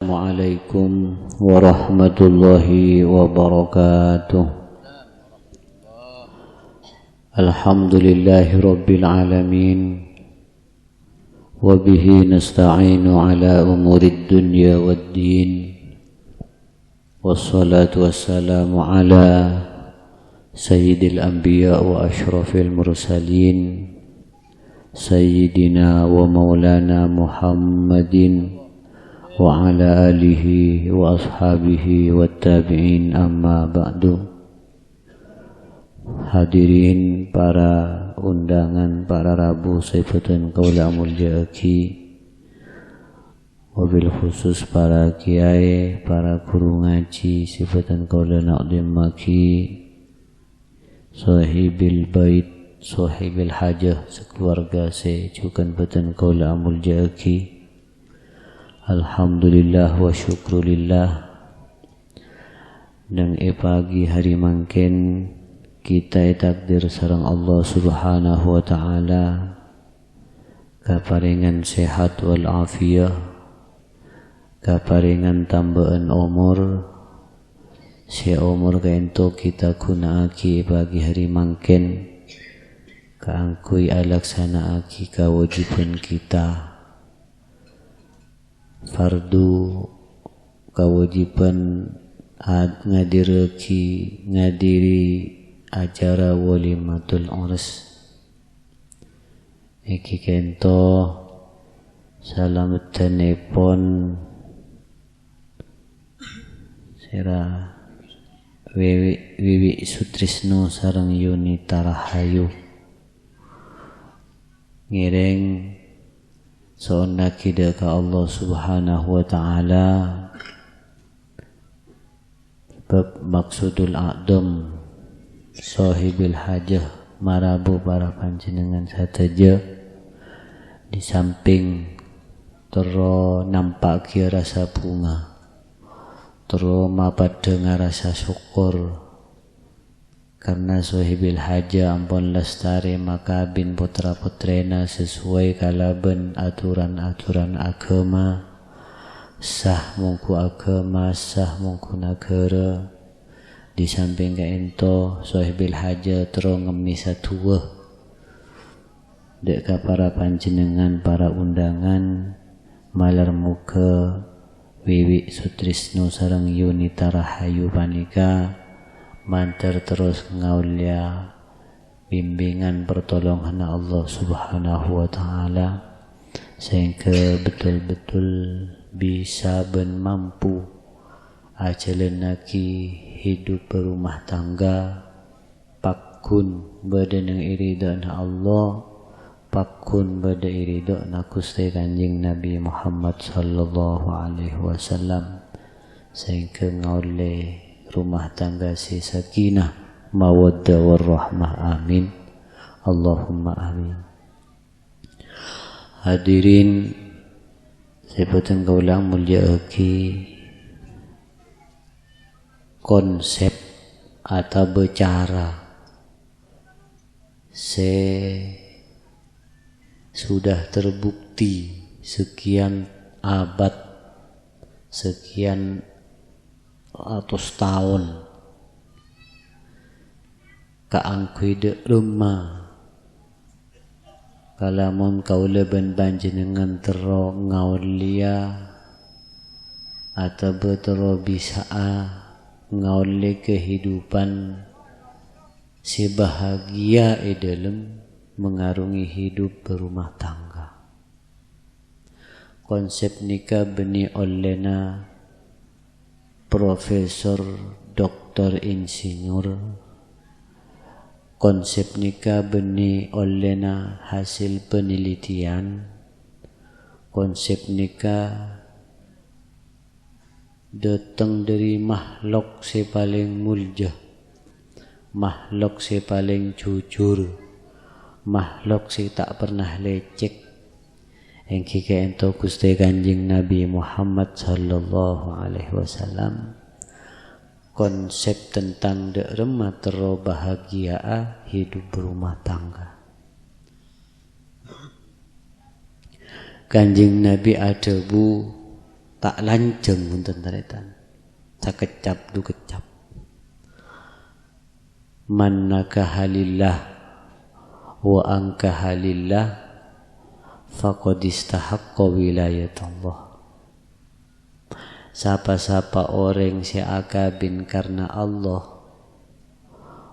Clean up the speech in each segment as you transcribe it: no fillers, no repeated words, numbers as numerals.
Assalamualaikum warahmatullahi wabarakatuh. Alhamdulillahi rabbil alamin. Wabihi nasta'inu ala umurid dunya waddin. Wassalatu wassalamu ala sayyidil anbiya wa ashrafil mursalin, sayyidina wa maulana Muhammadin wa ala alihi wa ashabihi wa tabi'in, amma ba'du. Hadirin para undangan, para rabu sayfatun kaula mulja'aki, wabil khusus para kiai, para guru ngaji sifatan kaula na'dim maki, sahibil bait, sahibil hajah, sekeluarga sejukan batan kaula mulja'aki. Alhamdulillah wa syukrulillah. Dan pagi hari mangken kita takdir sareng Allah subhanahu wa ta'ala kaparingan sehat wal afiyah, kaparingan tambahan umur, si umur kaento kita gunaaki pagi hari mangken kaangkuy alaksanaaki kewajiban kita. Fardu kewajiban ngadiri acara walimatul urs. Iki kento salamet tenepon sira Wiwi Sutrisno sareng Yunita Rahayu ngiring soalnya kita ke Allah subhanahu wa ta'ala bab maksudul a'dam sahibil hajah marabu para panjenengan sataja di samping tero nampak kia rasa bunga, tero mapat dengar rasa syukur karena sahibil haja ampun lestari makabin putra putrena sesuai kalaban aturan-aturan agama, sah mungku agama, sah mungku negara. Di samping kaento sahibil haja tero ngemis atuh dek ka para panjenengan, para undangan malar muka Wiwi Sutrisno sareng Yunita Rahayu panika mantar terus ngaulia bimbingan pertolongan Allah subhanahu wa ta'ala sehingga betul-betul bisa ben mampu ajalenaki hidup berumah tangga pakun badan yang iridana Allah, pakun badan iridana Gusti Kanjeng Nabi Muhammad sallallahu alaihi wasallam sehingga ngaule rumah tangga si sakinah mawaddah warahmah, amin Allahumma amin. Hadirin sebutan kaulang mulya'aki, konsep atau bicara sudah terbukti sekian abad, sekian ratus tahun kaangkui de rumah kalamun kaula ban panjenengan tero ngaulia atau betero bisa ngauli kehidupan si bahagia dalam mengarungi hidup berumah tangga. Konsep nikah beni olena Profesor Doktor Insinyur, konsep nikah beni olena hasil penelitian, konsep nikah datang dari makhluk si paling mulia, makhluk si paling jujur, makhluk si tak pernah lecek, yang kika ento Gusti Kanjeng Nabi Muhammad sallallahu alaihi wasallam. Konsep tentang derema tero bahagia hidup berumah tangga. Kanjeng Nabi adebu tak lanceng wonten taretan sakecap du kecap man nakahalillah wa angkahalillah faqad istahaqqa wilayatullah. Siapa-siapa orang si akabin karena Allah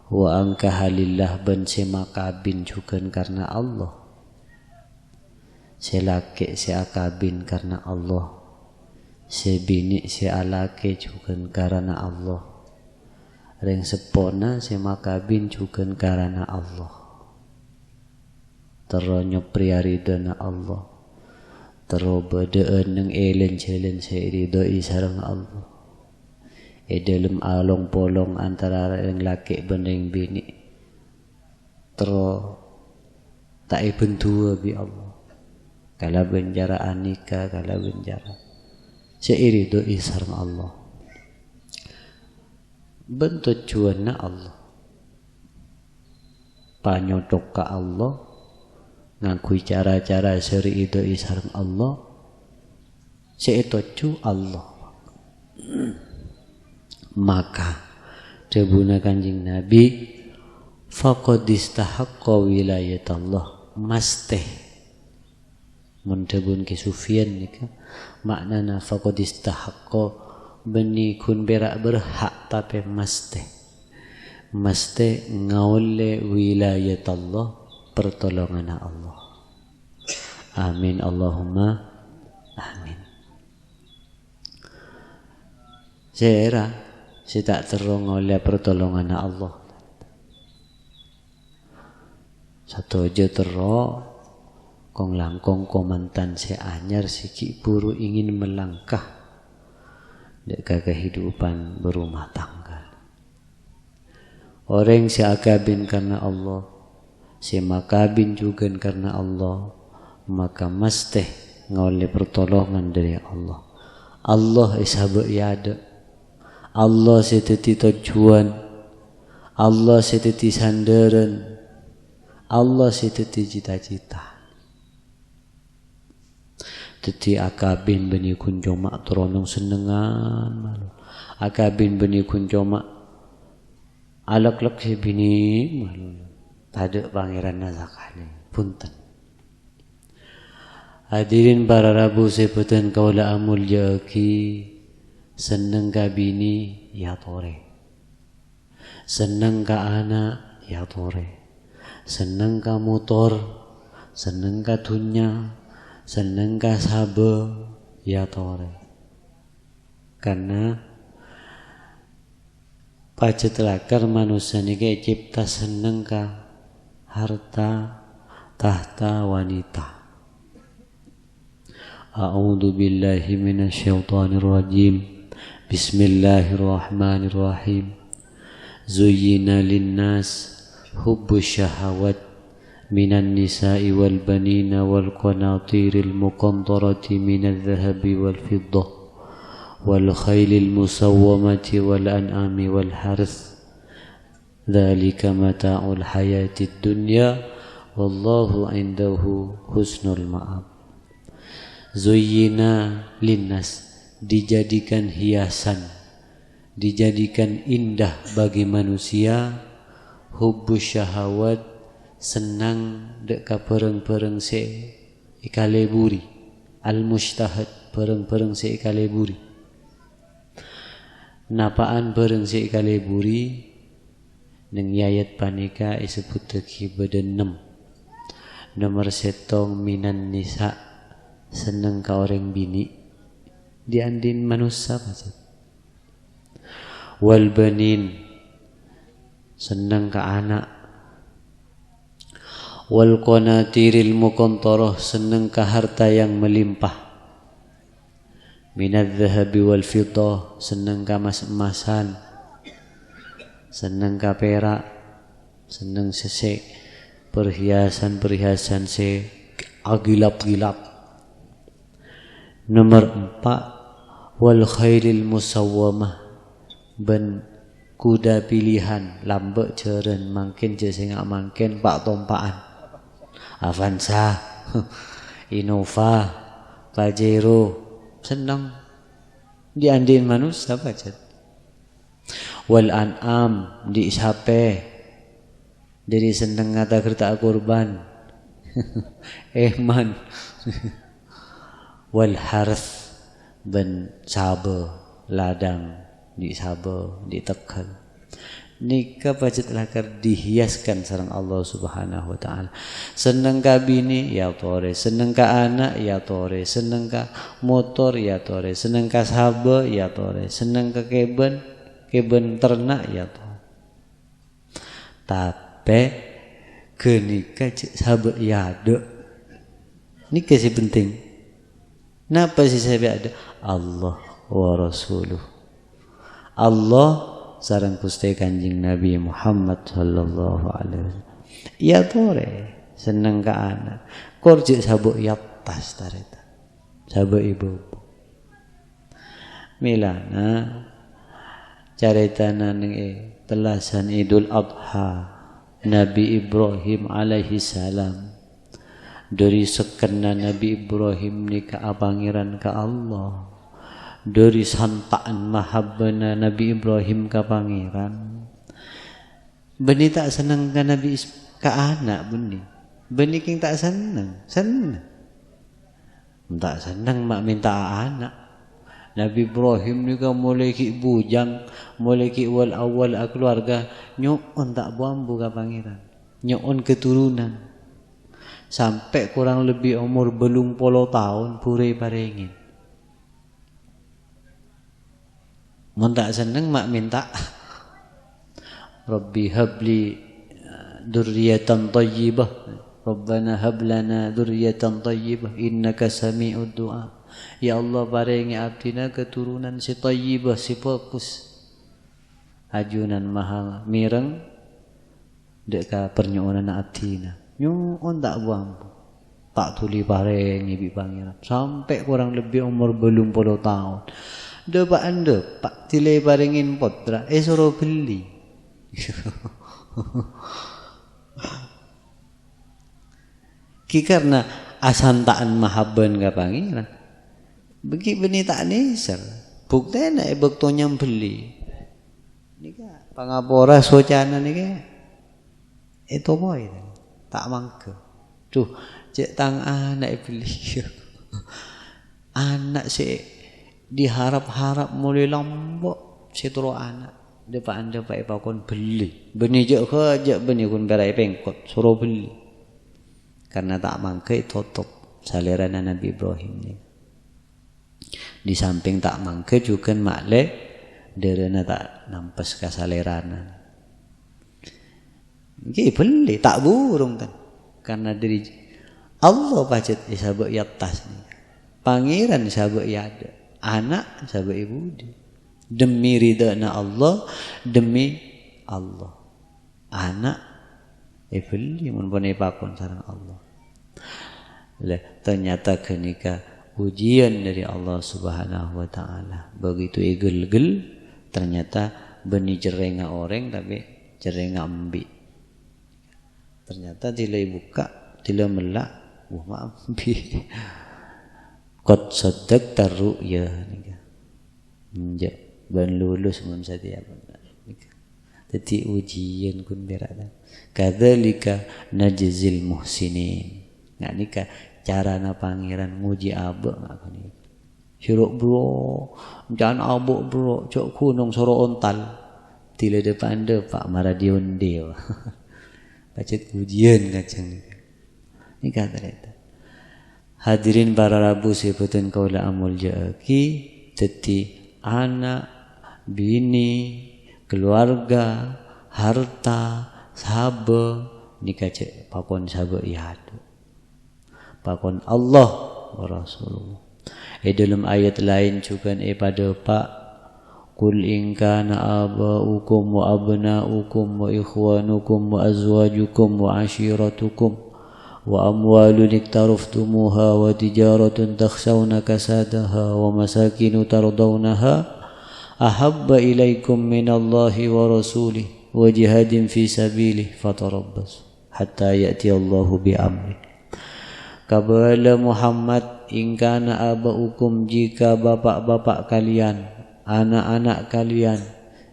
wa angkahalillah ben si makabin juga karena Allah, si laki si akabin karena Allah, si bini si alake juga karena Allah, ring sepona si makabin juga karena Allah, teronyo priaridana Allah, tero bedeen nang elen celen seridoi sareng Allah. Dalam along polong antara yang laki bening bini tero tak bentua bi Allah. Kala benjara anika, kala benjara seiridoi sareng Allah. Bentuk cuana Allah. Panyodok ka Allah. Ngakui cara-cara seri itu sareng Allah seitocu Allah. Maka debuna Kanjeng Nabi faqad istahaqqa wilayatullah masteh mun debun ki Sufyan nika maknana faqad istahaqqa beni kun berak berhak tapi masteh ngaule wilayatullah pertolongan Allah. Amin Allahumma amin. Saya tak terong oleh pertolongan Allah. Satu aja terong kong langkong komantan si anyar si buru ingin melangkah deka kehidupan berumah tangga. Orang si akabin karena Allah, si makabin juga karena Allah, maka mesti ngoleh pertolongan dari Allah. Allah isabe yada, Allah seteti tujuan, Allah seteti sandaran, Allah seteti cita-cita. Teti akabin beni kunjoma teronong senengan malu, akabin beni kunjoma alak-lak si bini malu. Tade pangeran nazakane punten. Hadirin para rabu sebutan kaula amul jaki seneng ka bini ya tore, seneng ka anak ya tore, seneng ka motor, seneng ka dunya, seneng ka sabe ya tore. Karena pacetelakar manusia niki cipta seneng ka harta tahta wanita. A'udzu billahi minasyaitonir rajim. Bismillahirrahmanirrahim. Zuyyina linnas hubbus syahawat minan nisa'i wal banina wal qanatiril muqantarati minadh dhahabi wal fiddah wal khailil musawwamati wal an'ami wal harth. Dzalika mata'ul hayatid dunya wallahu 'indahu husnul ma'ab. Zuyyina linnas, dijadikan hiasan, dijadikan indah bagi manusia, hubbus syahawat, senang dek ka pereng-pereng se ikaleburi, al mustahad pereng-pereng se ikaleburi. Napaan pereng se ikaleburi? Neng ayat panika disebut teki bedenem. Nomor setong minan nisa, seneng ka orang bini diandin manusia macam. Wal banin, seneng ka anak. Wal qanatiril muqantarah, seneng ka harta yang melimpah. Minadh dhahabi wal fiddah, seneng ka emas-emasan, seneng ka perak, seneng sese perhiasan-perhiasan se agilap-gilap. Nomor 4, wal khailil musawwamah, ben kuda pilihan lambe ceren mangkin je sing mangkin pak tompaan. Avanza, Innova, Pajero, seneng Diandiin manusia pacet. Wal an'am di sape. Jadi seneng ngata kerta kurban. Eman. Wal harth ben sabe ladang di sabe di tekel. Nikah pacet lakar dihiaskan sareng Allah Subhanahu wa taala. Seneng ka bini ya tore, seneng ka anak ya tore, seneng ka motor ya tore, seneng ka sahabat ya tore, seneng ka keben ternak ya tore. Tapi ke nikah sahabat ya ada. Nikah sih penting. Napa sih sahabat ada? Allah wa rasuluh. Allah sareng Gusti Kanjeng Nabi Muhammad sallallahu alaihi wasallam. Ya tore seneng ka anak. Korje sabuk yaptas tareta. Sabuk ibu. Milana caritana ning telasan Idul Adha Nabi Ibrahim alaihi salam. Dari sekena Nabi Ibrahim nikah pangeran ka Allah. Dari santaan mahabbana Nabi Ibrahim ka pangeran. Beni tak seneng ka Nabi ka anak beni. Beni king tak seneng. Tak seneng mak minta anak. Nabi Ibrahim ni ka mulai ki bujang, mulai ki wal awal keluarga nyoon tak bambu ka pangeran. Nyoon keturunan. Sampai kurang lebih umur belum 10 tahun pure parengin. Mun tak seneng mak minta Rabbi habli dzurriyyatan thayyibah. Rabbana hab lana dzurriyyatan thayyibah innaka sami'ud du'a. Ya Allah paringi abdina keturunan si thayyibah si fokus. Ajunan mahal mireng dek ka pernyonan abdina. Nyuon tak buang. Tak tuli paringi bi pangeran sampai kurang lebih umur belum 10 tahun. Depan depak tilai paringin potra suruh beli. Ki karena asantaan mahabban ka pangeran. Begi beni tak nisar. Buktena bektonya beli. Nika pangapora socana nika. Itu boy tak mangke. Tuh cek tang anak beli. Anak si diharap-harap mulai lombok setro anak depan ipakon beli beni je ke beni kun berai pengkot suruh beli karena tak mangke tutup salerana Nabi Ibrahim ni di samping tak mangke juga makle derena tak nampes ka salerana iki beli tak burung kan karena dari Allah pacet sabuk ya tas ni pangeran sabuk ya ada anak sahabat ibu demi ridana Allah demi Allah anak beli mun bone pakon sareng Allah lah ternyata kenika ujian dari Allah Subhanahu wa taala begitu egel-gel ternyata beni jerenga orang tapi jerenga ambi ternyata tidak buka tidak melak maaf ambi Qad saddaqta ru'ya nika. Menjak ban lulus mun satia nika. Dadi ujian kun berada. Kadzalika najzil muhsinin. Nah nika carana pangeran nguji abek ngakon iki. Siruk bro, jangan abuk bro, cok kunung soro ontal. Tila depan pak maradionde. Pacet ujian kacang nika. Nika ternyata hadirin para rabu sebutan kaula amul jaki dadi anak bini keluarga harta sahabat nikah cek pakon sahabat ihadu pakon Allah wa Rasulullah dalam ayat lain juga pada pak Qul in kana aba'ukum wa abna'ukum wa ikhwanukum wa azwajukum wa ashiratukum وأموال اقترفتموها وتجارة تخشون كسادها ومساكن ترضونها أحب إليكم من الله ورسوله وجهاد في سبيله فتربصوا حتى يأتي الله بأمره. Kabala Muhammad ingkana abaukum, jika bapak-bapak kalian, anak-anak kalian,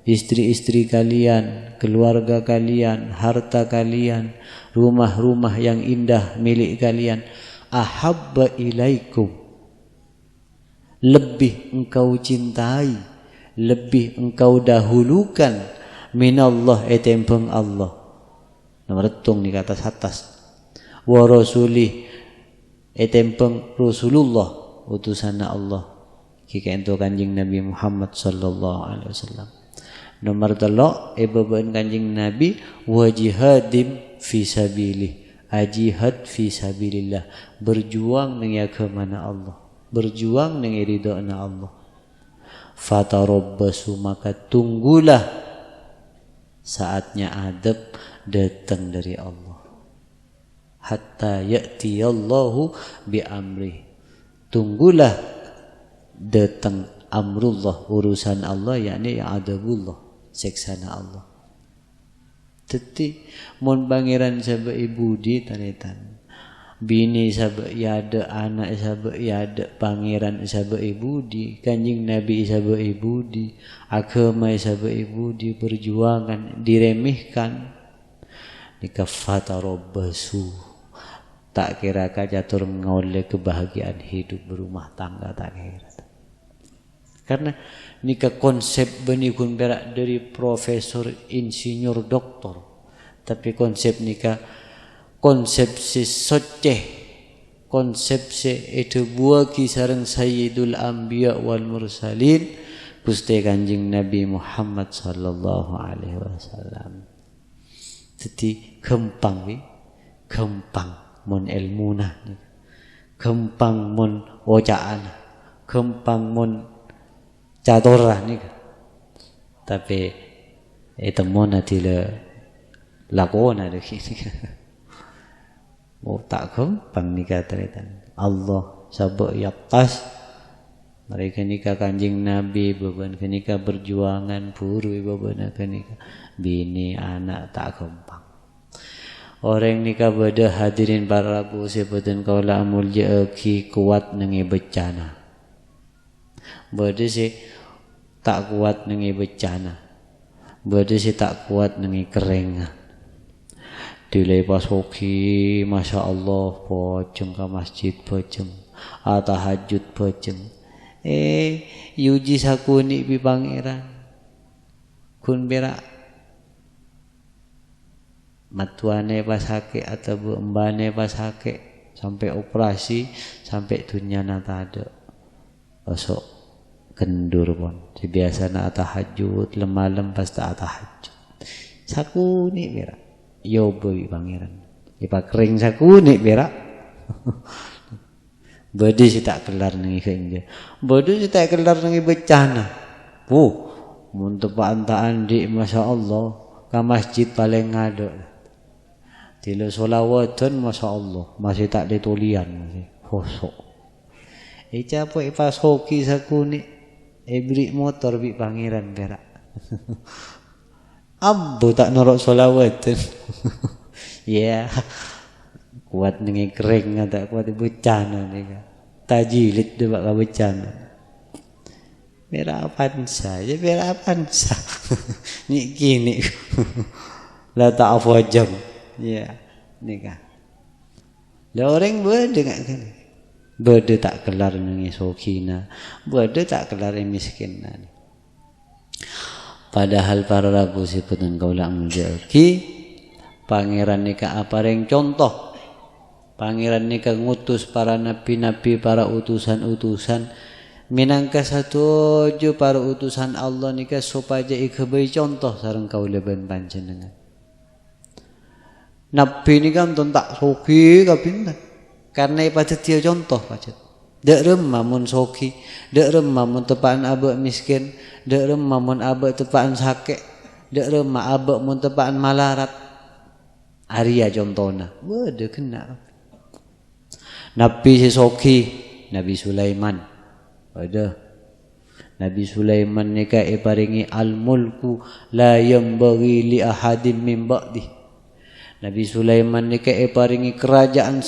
istri-istri kalian, keluarga kalian, harta kalian, rumah-rumah yang indah milik kalian, ahabba ilaikum, lebih engkau cintai, lebih engkau dahulukan, minallah etempeng Allah, nomor tung di atas atas, wa rasulih etempeng Rasulullah utusan Allah, kika ento kanjing Nabi Muhammad sallallahu alaihi wasallam. Nomor 3 ebeben kanjing Nabi wa jihadim fi sabilih, ajihad fi sabilillah, berjuang nang mana Allah, berjuang nang ridho'na Allah. Fatarabbasu, maka tunggulah saatnya adab datang dari Allah, hatta ya'tiyallahu bi amri, tunggulah datang amrullah, urusan Allah, yakni adabullah, seksana Allah. Teti mun pangeran sabe ibu di tanetan, bini sabe yada, anak sabe yada, pangeran sabe ibu di, kanjing Nabi sabe ibu di, agama sabe ibu di, perjuangan diremehkan, nikaffatarabbasu, tak kira kacatur ngoleh kebahagiaan hidup berumah tangga, tak kira. Karena nikah konsep benikun berak dari profesor, insinyur, doktor, tapi konsep nikah konsep si soceh, konsep si itu buah kisarang sayyidul anbiya wal mursalin, Gusti Kanjeng Nabi Muhammad sallallahu alaihi wasallam. Jadi gampang wi, gampang mon ilmuna, gampang mon wacaan, gampang mon catorah nih, tapi itu mana tila lakona deh ini, oh tak gampang nikah teritan. Allah sabuk yatas, mereka nikah kanjing Nabi, beban nikah berjuangan, puru beban nikah, bini anak tak gampang. Orang nikah beda hadirin para rabu sebutin kaula amulja ki kuat nengi bencana, beda sih tak kuat nengi bencana, beda sih tak kuat nengi kerengan. Dilai pas hoki, masya Allah, poceng ke masjid poceng, tahajud poceng. Yuji sakuni bi pangeran, kun berak matuane pas hake atau bu embane pas hake, sampai operasi, sampai dunia nata ada, osok kendur pun. Biasa nak tahajud, lemalem pas tak tahajud. Sakuni berak, yo boy pangeran. Ipa kering sakuni berak. Bodi si tak kelar nengi kengge, bodi si tak kelar nengi bencana. Mun tepaan taan di masya Allah, ke masjid paling ngado. Tila solawatan masya Allah, masih tak ditulian masih kosok. Capo pas hoki sakuni, beri motor bi pangeran berak. Ambo tak norok solawatan. Ya, kuat nengi kering, tak kuat bencana nih. Tajilit tu bak bencana. Berak apaan saja, berak apaan sah. Ni kini, lah tak apa jam. Ya, nikah. Lah orang berde ngak kan? Berde tak kelar nengi sokina, berde tak kelar miskinna. Padahal para rabu siputun kaula menjaki, pangeran nikah apa reng contoh. Pangeran nikah ngutus para nabi-nabi, para utusan-utusan, minangka satu jo para utusan Allah nikah supaya ikabai contoh sareng kaula ben panjenengan. Nabi ni kan tak soki kapinten, karena ibadat dia contoh pacet. Dek remah mun soki, dek remah mun tepaan abek miskin, dek remah mun abek tepaan sakit, dek remah abek mun tepaan malarat. Arya contohna, bede kena. Nabi si soki, Nabi Sulaiman, ada. Nabi Sulaiman ni ka iparingi al-mulku la yambaghi li ahadin min ba'di. Nabi Sulaiman ni ka iparingi kerajaan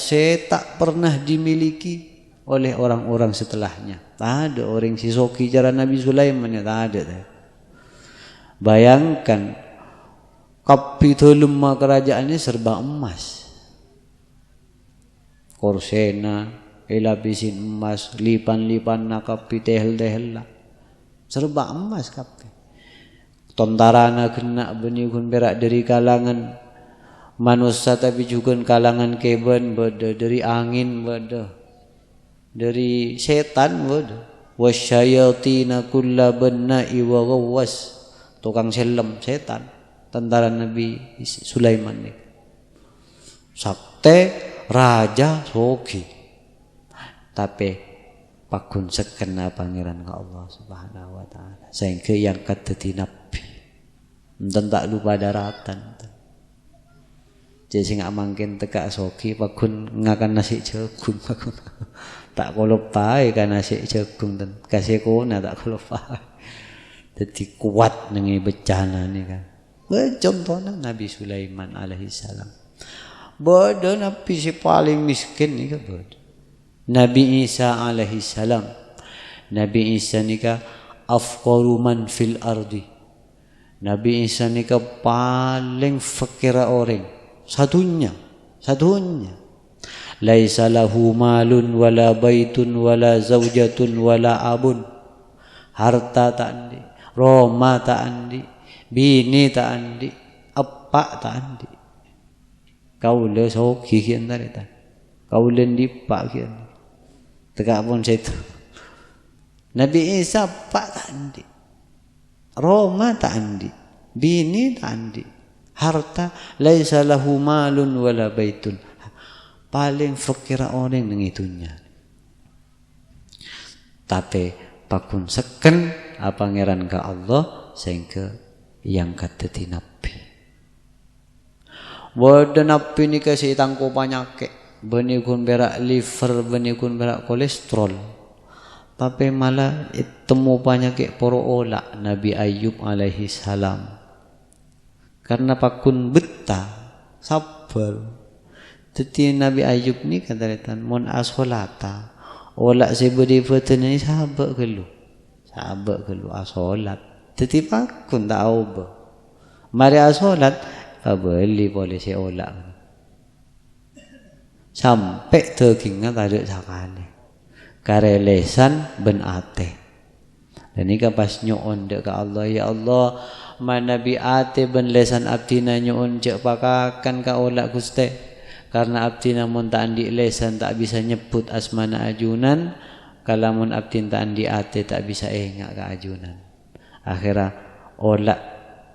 tak pernah dimiliki oleh orang-orang setelahnya. Tak ada orang si soki cara Nabi Sulaiman ya, tak ada. Bayangkan kapitul kerajaannya serba emas. Korsena, elapisin emas, lipan-lipan na kapi tehel-tehel lah. Serba emas kapi. Tontarana kena benikun berak dari kalangan manusia tapi juga kalangan keben beda, dari angin beda, dari setan beda. Wasyayatina kulla banna'i wa ghawwas. Tukang selam setan tentara Nabi Sulaiman ni. Sakte raja soki. Tapi pakun sekena pangeran ka Allah Subhanahu wa taala. Sehingga yang kata nabi. Dan tak lupa daratan. Jadi sing mangkin teka soki pakun ngakan nasi jagung pakun. Tak kolopai kan nasi jagung dan kasih kona tak kolopai. Jadi kuat nengi bencana ni kan. Contohnya Nabi Sulaiman alaihissalam. Bodoh Nabi si paling miskin ni kan bodoh. Nabi Isa alaihissalam. Nabi Isa ni kan afqaru man fil ardi. Nabi Isa ni kan paling fakir orang. Satunya. Laisa lahu malun wala baitun wala zaujatun wala abun. Harta tak andi, Roma tak andi, bini tak andi, apa tak andi. Kau le soki kian tadi tak. Kau le dipak kian. Tegak pun situ. Nabi Isa apa tak andi, Roma tak andi, bini tak andi. Harta laisa lahu malun wala baitun. Paling fakir orang yang itunya. Tapi pakun seken pangeran ka Allah sehingga yang kata ti nabi. Wada nabi ni kasih tangko penyakit. Benikun berak liver, benikun berak kolesterol. Tapi malah temu penyakit poro olak Nabi Ayub alaihi salam. Karena pakun betah, sabar. Jadi Nabi Ayub ni kata mon asolata. Olak sebudi feten ni sahabat kelu asolat. Jadi pakun tak tahu. Mari asolat, beli boleh si olak. Sampai terkingat tak ada sakane. Karelesan ben ate. Dan ini kan pas nyoon dek ke Allah, ya Allah, mana bi ate ben lesan abdina nyoon cek pakakan ka olak Gusti. Karena abdina mun tak andi lesan tak bisa nyebut asmana ajunan, kalamun abdin tak andi ate tak bisa ingat ka ajunan. Akhirnya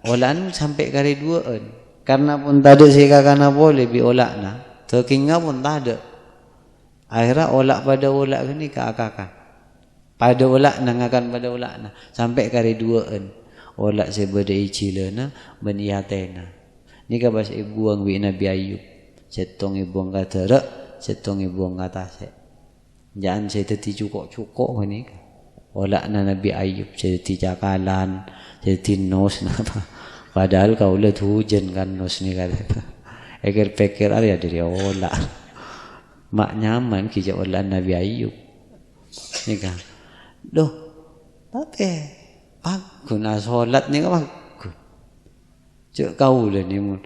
olaan sampai kali duaan. Karena pun tak ada sikakana boleh bi olakna, terkinga pun tak ada. Akhirnya olak pada olak ni ka akakan. Pada olak nangakan pada olakna sampai kali duaan. Olak sebeda icilana ben iatena. Ni ka bas ibuang wi Nabi Ayub. Setong ibuang kata rak, setong ibuang kata sek. Jangan saya teti cukok ni. Olakna Nabi Ayub saya teti cakalan, saya teti nos napa. Padahal kau lihat hujan kan nos ni kata. Eker peker ada dari olak. Mak nyaman kijak olak Nabi Ayub. Ni kan. Doh, tapi pakun asolat ni kan pakun. Cuk kau lah ni mun.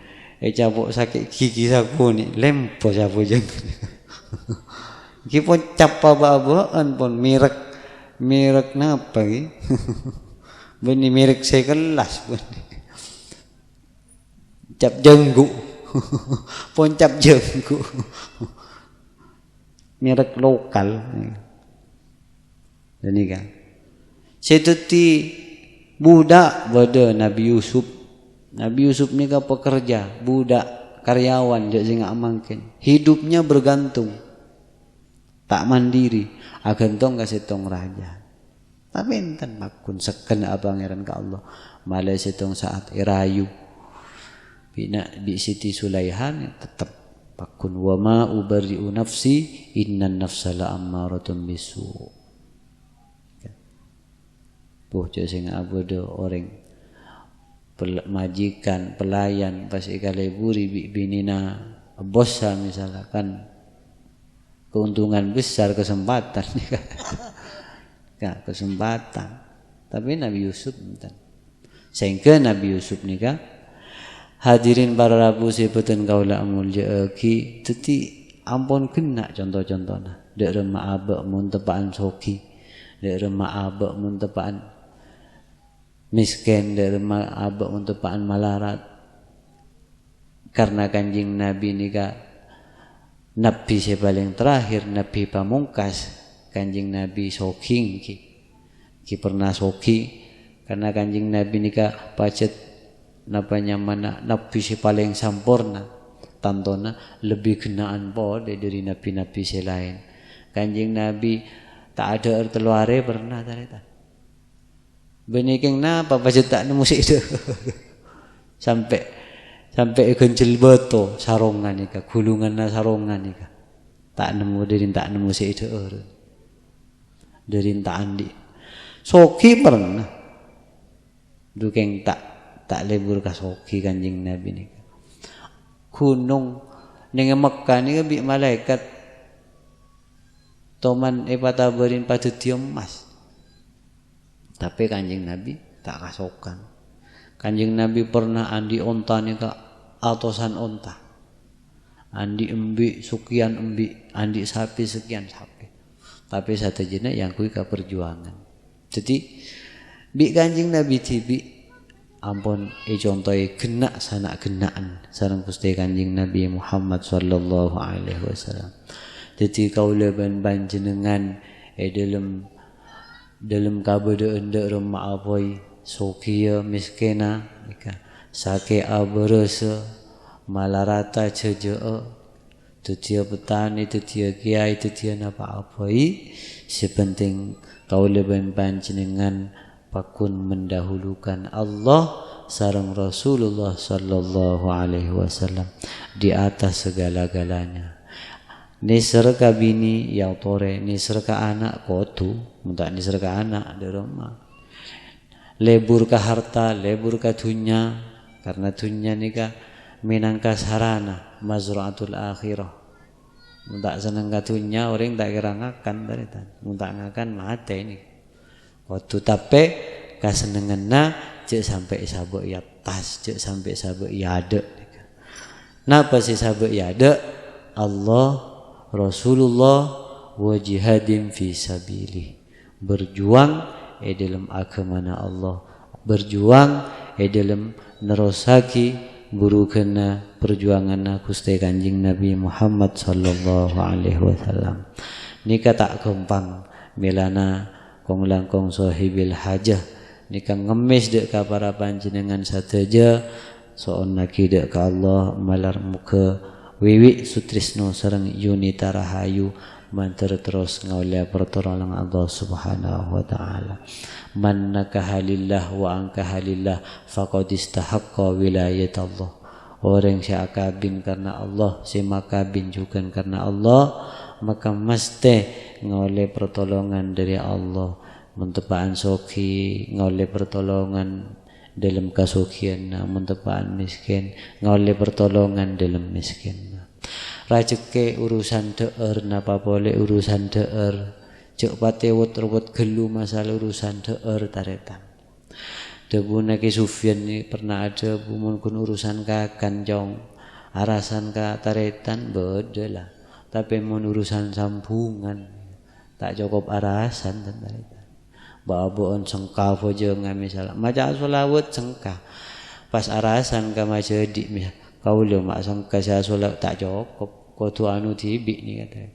Cabuk sakit gigi sapu ni lempo sapu jeng. Kipun capa babaan pun merek napa ki? Beni merek saya kelas pun. Cap jenggu. Pun cap jenggu. Merek lokal. Dan ni kan. Seperti budak pada Nabi Yusuf. Nabi Yusuf ni kan pekerja, budak, karyawan, dia sing amangkin. Hidupnya bergantung. Tak mandiri, akan tong kasih tong raja. Tapi enten makun seken pangeran ka Allah. Malah setong saat irayu. Bina di Siti Sulaihan tetap pakun wa ma ubarri'u nafsi innan nafsa la ammaratun bisu. Puh sing abodo orang majikan, pelayan pas ikale buri binina bosa misalkan keuntungan besar, kesempatan. Kesempatan. Tapi Nabi Yusuf enten. Sehingga Nabi Yusuf nika hadirin para rabu sebutan kaula mulya ki teti ampun kena contoh-contohna. Dek remah abak mun tepaan soki, dek remah abak mun tepaan miskin, dek remah abak mun tepaan malarat. Karena kanjing Nabi nika Nabi paling terakhir, Nabi pamungkas, kanjing Nabi soking ki pernah soki. Karena kanjing Nabi nika pacet napanya mana Nabi paling sampurna, tantona lebih kenaan po dari Nabi-Nabi lain. Kanjing Nabi tak ada terluare pernah tareta. Beniking napa pacet tak nemu itu. sampai kencil beto sarongan nika, gulungan sarongan nika. Tak nemu itu dari tak andi. Soki pernah. Dukeng tak lebur ka soki kanjing Nabi nika. Gunung ning Mekah nika bi malaikat toman pataberin padeti emas. Tapi kanjing Nabi tak kasokan. Kanjing Nabi pernah andi onta nika atosan onta. Andi embi sekian embi, andi sapi sekian sapi. Tapi satajana yang kui ka perjuangan. Jadi bi kanjing Nabi tibi ampun contohe genak sanak genaan sareng Gusti Kanjing Nabi Muhammad sallallahu alaihi wasallam. Jadi kaula panjenengan dalam kabadaan dek remah apoi sokia miskena nika sake aberese malarata cejeo tutia petani tutia kiai tutia napa apoi sepenting kaula panjenengan pakun mendahulukan Allah sareng Rasulullah sallallahu alaihi wasallam di atas segala-galanya. Nisr ka bini yang tore, nisr ka anak kotu, minta nisr ka anak di rumah. Lebur ka harta, lebur ka dunya, karena dunya nika minangka sarana mazraatul akhirah. Minta seneng ka dunya orang tak kira ngakan dari tan, minta ngakan mate ini. Kotu tapi kasenenganna cek sampai sabuk ya tas, cek sampai sabuk ya ada. Napa sih sabuk ya ada? Allah Rasulullah wa jihadin fi sabilih. Berjuang dalam agamana Allah, berjuang dalam nerosaki burukana perjuanganna Gusti Kanjing Nabi Muhammad sallallahu alaihi wasallam. Nika tak gampang melana kong langkong sahibil hajah, nika ngemis dek ka para panjenengan sateja soon naki dek ka Allah malar muka Wiwi Sutrisno sareng Yunita Rahayu mantar terus ngaulia pertolongan Allah Subhanahu wa taala. Man nakahalillah wa ankahalillah faqad istahaqqa wilayat Allah. Orang yang akabin karena Allah, si makabin juga karena Allah, maka mesti ngaulia pertolongan dari Allah. Mentepaan soki ngaulia pertolongan dalam kasukian, mentepaan miskin ngaulia pertolongan dalam miskin. Rajeke urusan deur napa boleh urusan deur cek patewut robot gelu masalah urusan deur taretan. Debu naki Sufyan ni pernah ada bumun kun urusan kakan jong arasan ka taretan beda lah. Tapi mun urusan sambungan tak cukup arasan taretan. Baboon sengka aja ngamisal maca solawat sengka pas arasan ka majedi kau le mak sangka saya solat tak cukup kau tu anu tibi ni kata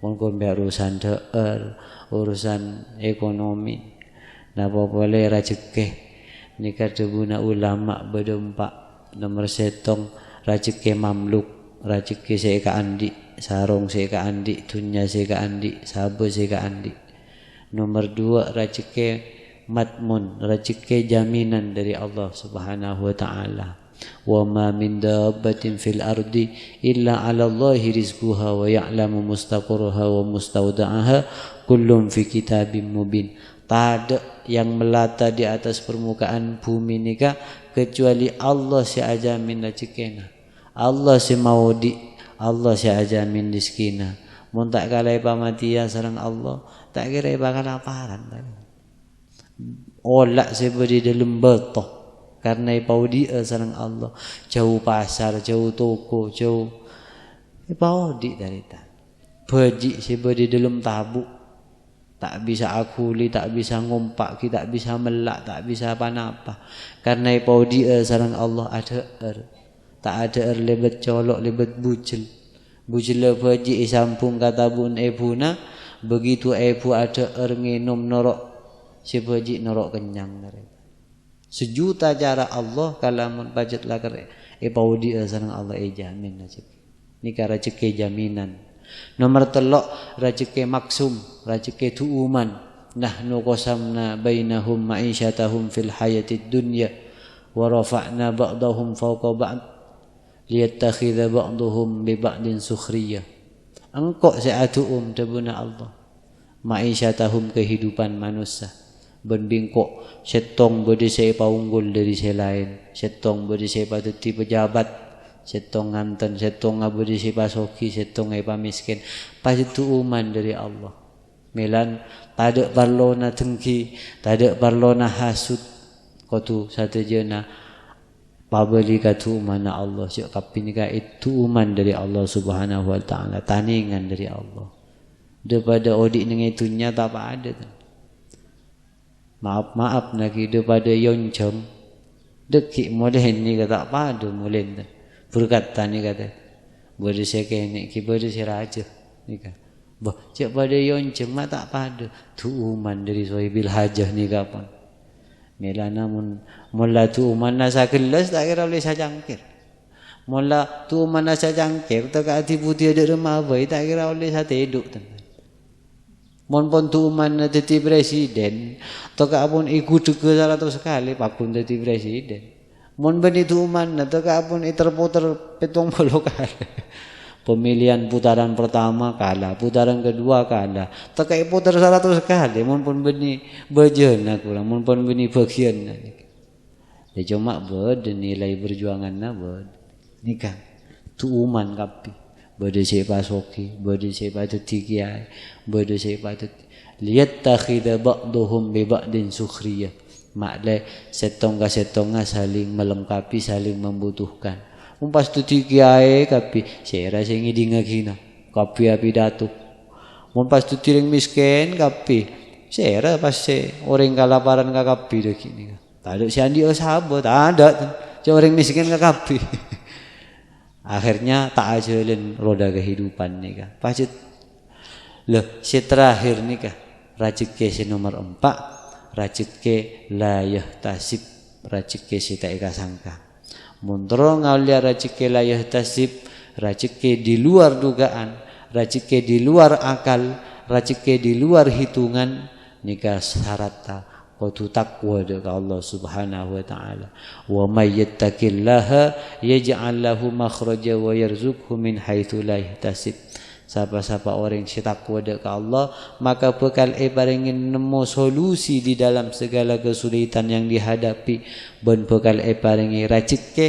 mungkin biar urusan deur urusan ekonomi napa boleh rezeki ni kata guna ulama berdempak nomor setong rezeki mamluk rezeki saya ka andi sarong saya ka andi dunya saya ka andi sabar saya ka andi nomor 2 rezeki matmun rezeki jaminan dari Allah Subhanahu wa taala. Wa ma min dabbatin fil ardi illa 'ala Allahi rizquha wa ya'lamu mustaqarraha wa mustawda'aha kullun fi kitabim mubin. Tak ada yang melata di atas permukaan bumi nika kecuali Allah si ajamin rezekina. Allah si maudi, Allah si ajamin rizkina. Mun tak kalai pamatian sareng Allah, tak kira bakal kelaparan. Olak sebedi dalam betoh karena pau dia sareng Allah. Jauh pasar, jauh toko, jauh pau di dari ta. Beji sebedi dalam tabuk. Tak bisa akuli, tak bisa ngumpak, tak bisa melak, tak bisa apa-apa. Karena pau dia sareng Allah ada tak ada lebet colok, lebet bucil. Bucil beji sampung kata bun ebuna, begitu ibu ada nginum norok, si beji norok kenyang dari. Sejuta cara Allah kalamun pajat lakar pau dia sareng Allah jamin rezeki. Ini kara rezeki jaminan. Nomor telok rezeki maksum, rezeki tuuman. Nahnu qasamna bainahum ma'isyatahum fil hayatid dunya wa rafa'na ba'dahum fawqa ba'd liyattakhidha ba'duhum bi ba'din sukhriyah. Engkau se'atuum tabuna Allah. Ma'isyatahum kehidupan manusia. Ben bingkok setong bodi saya paunggul dari saya lain. Setong bodi saya patuti pejabat. Setong nganten, setong abdi si pasoki, setong ai pamiskin. Pasti tuuman dari Allah. Melan tak ada parlona dengki, tak ada parlona hasud. Kotu satu jena pabeli katu mana Allah sik kapinika itu uman dari Allah Subhanahu wa taala, taningan dari Allah. Daripada odik nang itunya tak apa ada. Maaf lagi daripada yoncom. Deki model ni kata apa ada mulai. Berkat tani kata. Bodi sekene ki bodi siraja nikah. Bah cek pada yoncom tak pada tu uman dari sohibil hajah ni kapan. Mela namun mula tu mana sa kelas tak kira boleh sa jangkir. Mula tu mana sa jangkir tak ati putih ada rumah bayi tak kira boleh sa teduk teman. Mon pon tu mana jadi presiden tak apun ikut ke 100 kali pakun jadi presiden. Mon bani tu mana tak apun terputar 70 kali. Pemilihan putaran pertama kalah, putaran kedua kalah. Tekai putar 100 kali, mun pun beni bejena kurang, mun pun beni bagian. Ya cuma bede nilai perjuanganna bede. Nikah tuuman kapi. Bede se pasoki, bede se patuti kiai, bede se patut lihat takhidha ba'duhum bi ba'din sukhriyah. Makle setongga saling melengkapi, saling membutuhkan. Pas tu kiai kapi saya rasa ngiding ngina kapi api datu. Mun pas tu tiring miskin kapi saya pas orang kalaparan ka kapi dak ini. Tak ada si andi sahabat tak ada si orang miskin ka kapi. Akhirnya tak ajalin roda kehidupan ni kah. Pas loh si terakhir ni kah rezeki si nomor 4 rezeki la yahtasib rezeki si tak sangka. Muntro ngaulia rezeki la yahtasib, rezeki di luar dugaan, rezeki di luar akal, rezeki di luar hitungan, nikah syarata kudu takwa dekat Allah Subhanahu wa taala. Wa may yattaqillaha yaj'al lahu makhraja wa yarzuqhu min haitsu la yahtasib. Siapa-siapa orang yang takwa dekat Allah, maka bakal paringin nemu solusi di dalam segala kesulitan yang dihadapi. Ben bakal paringi rezeki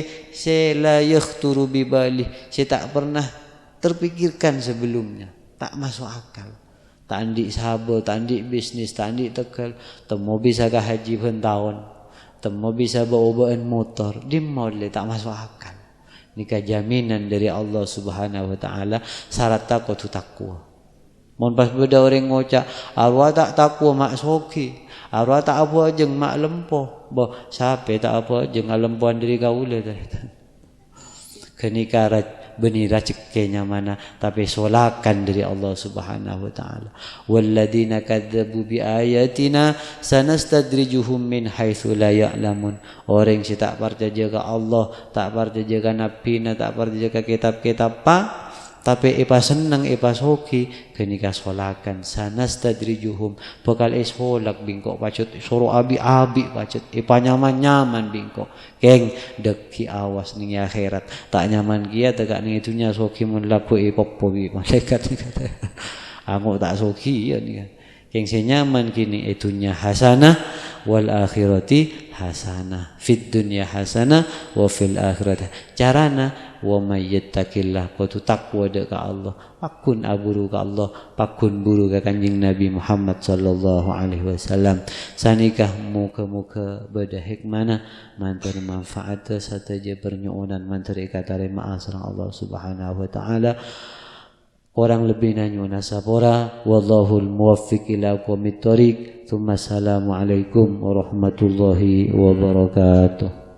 la yakhturu bi bali, saya tak pernah terpikirkan sebelumnya, tak masuk akal. Tak andik sahabat, tak andik bisnis, tak andik tegal, temu bisa ke haji tahun, temu bisa bawa-bawaan motor, di mall tak masuk akal. Nikah jaminan dari Allah Subhanahu wa taala syarat takwa. Mun pas beda orang ngocak arwah tak takwa mak soki, arwah tak apa jeung mak lempoh. Boh sape tak apa jeung lempohan diri kaula teh. Kenika benih rezekinya mana tapi solakan dari Allah Subhanahu wa taala. Walladzina kadzdzabu bi ayatina sanastadrijuhum min haitsu la ya'lamun. Orang yang tak percaya ke Allah, tak percaya ke nabi, tak percaya ke kitab-kitab tapi seneng hoki kenika solakan sanastadrijuhum bakal solak bingkok pacet suruh abi-abi pacet nyaman bingkok keng deki awas ning akhirat tak nyaman kia tegak ning itunya soki mun laku popo bi malaikat kata aku tak soki ya nih keng senyaman kini itunya hasanah wal akhirati hasanah fid dunya hasanah wa fil akhirati. Carana wa may yattaqillah kudu takwa ka Allah, pakun aburu ka Allah, pakun buru ka Kanjeng Nabi Muhammad sallallahu alaihi wasallam. Sanikah muka-muka beda hikmana mantar manfaat sataja bernyuunan mantar ikatare ma'asra Allah subhanahu wa ta'ala. Orang lebih nanyuna sapora wallahul muwaffiq ila aqwamit thoriq. Assalamualaikum warahmatullahi wabarakatuh.